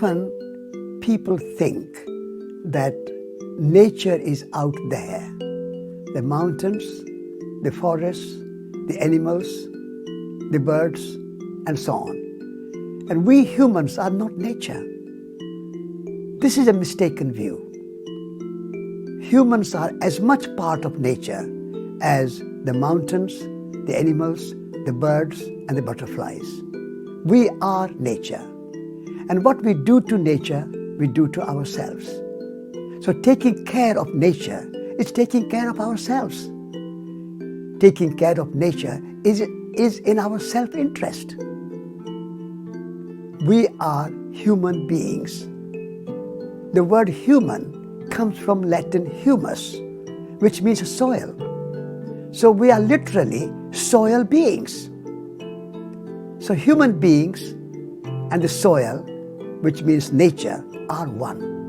Often people think that nature is out there. The mountains, the forests, the animals, the birds, and so on. And we humans are not nature. This is a mistaken view. Humans are as much part of nature as the mountains, the animals, the birds, and the butterflies. We are nature. And what we do to nature, we do to ourselves. So taking care of nature is taking care of ourselves. Taking care of nature is in our self-interest. We are human beings. The word human comes from Latin humus, which means soil. So we are literally soil beings. So human beings and the soil, which means nature, are one.